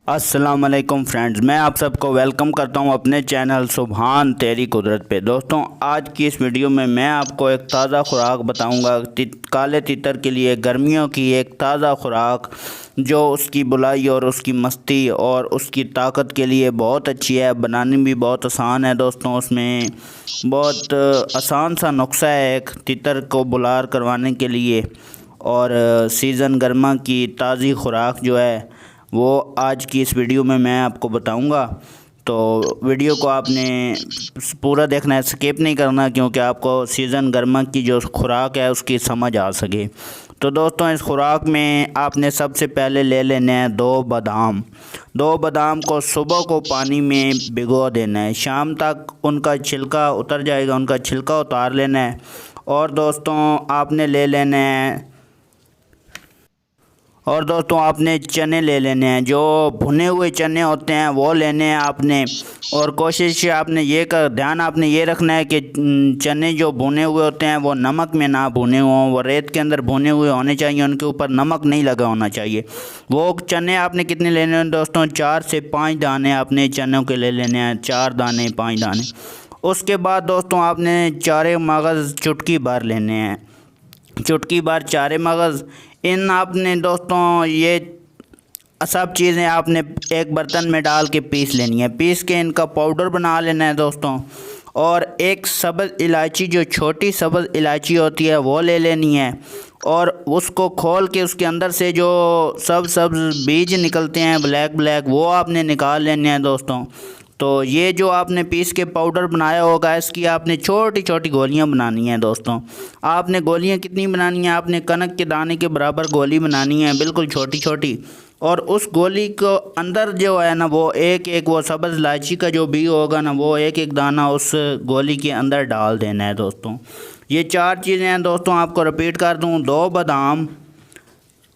अस्सलाम वालेकुम फ्रेंड्स, मैं आप सबको वेलकम करता हूं अपने चैनल सुभान तेरी कुदरत पे। दोस्तों, आज की इस वीडियो में मैं आपको एक ताज़ा खुराक बताऊंगा काले तीतर के लिए गर्मियों की एक ताज़ा खुराक जो उसकी बुलाई और उसकी मस्ती और उसकी ताकत के लिए बहुत अच्छी है। बनानी भी बहुत आसान है दोस्तों। उसमें बहुत आसान सा नुस्खा है एक तीतर को बुलार करवाने के लिए। और सीज़न गर्मा की ताज़ी खुराक जो है वो आज की इस वीडियो में मैं आपको बताऊंगा। तो वीडियो को आपने पूरा देखना है, स्किप नहीं करना, क्योंकि आपको सीज़न गर्मा की जो खुराक है उसकी समझ आ सके। तो दोस्तों, इस खुराक में आपने सबसे पहले ले लेने हैं 2 बादाम। 2 बादाम को सुबह को पानी में भिगो देना है, शाम तक उनका छिलका उतर जाएगा, उनका छिलका उतार लेना है। और दोस्तों आपने ले लेने हैं आपने चने ले लेने हैं, जो भुने हुए चने होते हैं वो लेने हैं आपने। और कोशिश आपने ध्यान आपने ये रखना है कि चने जो भुने हुए होते हैं वो नमक में ना भुने हों, वो रेत के अंदर भुने हुए होने चाहिए, उनके ऊपर नमक नहीं लगा होना चाहिए। वो चने आपने कितने लेने हैं दोस्तों? 4 से 5 दाने आपने चनों के ले लेने हैं, 4 दाने 5 दाने। उसके बाद दोस्तों आपने 4 मगज़ चुटकी भर लेने हैं, चुटकी भर 4 मगज़। इन आपने दोस्तों ये सब चीज़ें आपने एक बर्तन में डाल के पीस लेनी है, पीस के इनका पाउडर बना लेना है दोस्तों। और एक सब्ज़ इलायची, जो छोटी सब्ज़ इलायची होती है वो ले लेनी है, और उसको खोल के उसके अंदर से जो सब्ज़ बीज निकलते हैं ब्लैक ब्लैक, वो आपने निकाल लेने हैं दोस्तों। तो ये जो आपने पीस के पाउडर बनाया होगा, इसकी आपने छोटी छोटी गोलियां बनानी हैं दोस्तों। आपने गोलियां कितनी बनानी है? आपने कनक के दाने के बराबर गोली बनानी है, बिल्कुल छोटी छोटी। और उस गोली को अंदर जो है ना, वो एक एक वो सब्ज़ इलायची का जो भी होगा ना, वो एक एक दाना उस गोली के अंदर डाल देना है दोस्तों। ये 4 चीज़ें हैं दोस्तों, आपको रिपीट कर दूँ। 2 बादाम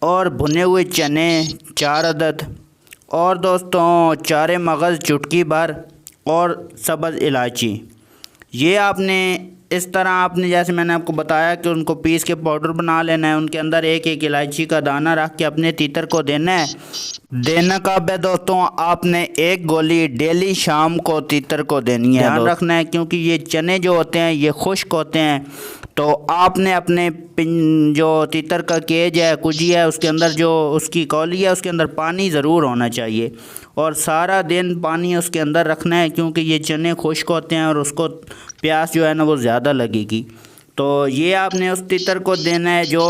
और भुने हुए चने 4 अदद, और दोस्तों 4 मगज़ चुटकी भर, और सब्ज़ इलायची। ये आपने इस तरह आपने जैसे मैंने आपको बताया कि उनको पीस के पाउडर बना लेना है, उनके अंदर एक एक इलायची का दाना रख के अपने तीतर को देना है। देना कब है दोस्तों? आपने एक गोली डेली शाम को तीतर को देनी है। ध्यान रखना है, क्योंकि ये चने जो होते हैं ये खुश्क होते हैं। तो आपने अपने जो तीतर का केज है, कुजी है, उसके अंदर जो उसकी कौली है उसके अंदर पानी ज़रूर होना चाहिए, और सारा दिन पानी उसके अंदर रखना है, क्योंकि ये चने खुश्क होते हैं और उसको प्यास जो है ना वो ज़्यादा लगेगी। तो ये आपने उस तीतर को देना है जो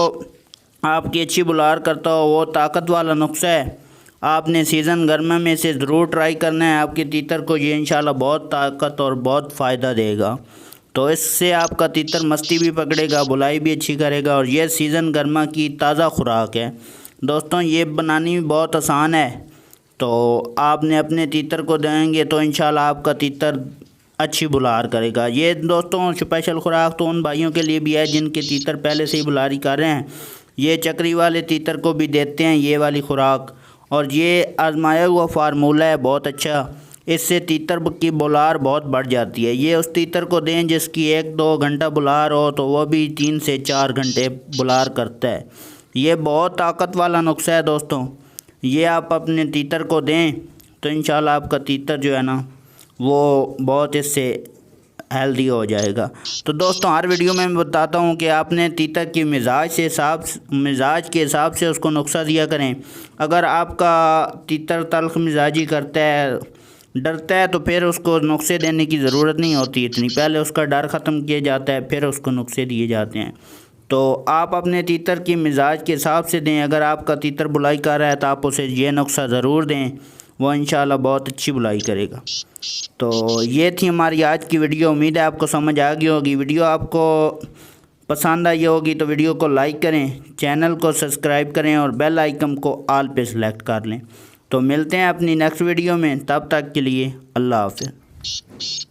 आपकी अच्छी बुलार करता हो। वो ताकत वाला नुस्खा है, आपने सीज़न गर्मा में से ज़रूर ट्राई करना है। आपके तीतर को ये इंशाल्लाह बहुत ताकत और बहुत फ़ायदा देगा। तो इससे आपका तीतर मस्ती भी पकड़ेगा, बुलाई भी अच्छी करेगा, और ये सीज़न गर्मा की ताज़ा खुराक है दोस्तों। ये बनानी भी बहुत आसान है। तो आपने अपने तीतर को देंगे तो इंशाल्लाह आपका तीतर अच्छी बुलार करेगा। ये दोस्तों स्पेशल खुराक तो उन भाइयों के लिए भी है जिनके तीतर पहले से ही बुलारी कर रहे हैं। ये चक्री वाले तीतर को भी देते हैं ये वाली खुराक, और ये आजमाया हुआ फार्मूला है बहुत अच्छा। इससे तीतर की बुलार बहुत बढ़ जाती है। ये उस तीतर को दें जिसकी 1-2 घंटा बुलार हो, तो वह भी 3 से 4 घंटे बुलार करता है। ये बहुत ताकत वाला नुस्खा है दोस्तों। ये आप अपने तीतर को दें तो इंशाल्लाह आपका तीतर जो है ना वो बहुत इससे हेल्दी हो जाएगा। तो दोस्तों, हर वीडियो में मैं बताता हूँ कि आपने तीतर की मिजाज के हिसाब से उसको नुस्खा दिया करें। अगर आपका तीतर तल्ख मिजाजी करता है, डरता है, तो फिर उसको नुस्खे देने की ज़रूरत नहीं होती इतनी। पहले उसका डर ख़त्म किया जाता है, फिर उसको नुस्खे दिए जाते हैं। तो आप अपने तीतर की मिजाज के हिसाब से दें। अगर आपका तीतर बुलाई कर रहा है तो आप उसे ये नुस्खा ज़रूर दें, वो इंशाल्लाह बहुत अच्छी बुलाई करेगा। तो ये थी हमारी आज की वीडियो। उम्मीद है आपको समझ आ गई होगी। वीडियो आपको पसंद आई होगी तो वीडियो को लाइक करें, चैनल को सब्सक्राइब करें, और बेल आइकन को ऑल पे सेलेक्ट कर लें। तो मिलते हैं अपनी नेक्स्ट वीडियो में, तब तक के लिए अल्लाह हाफ़िज़।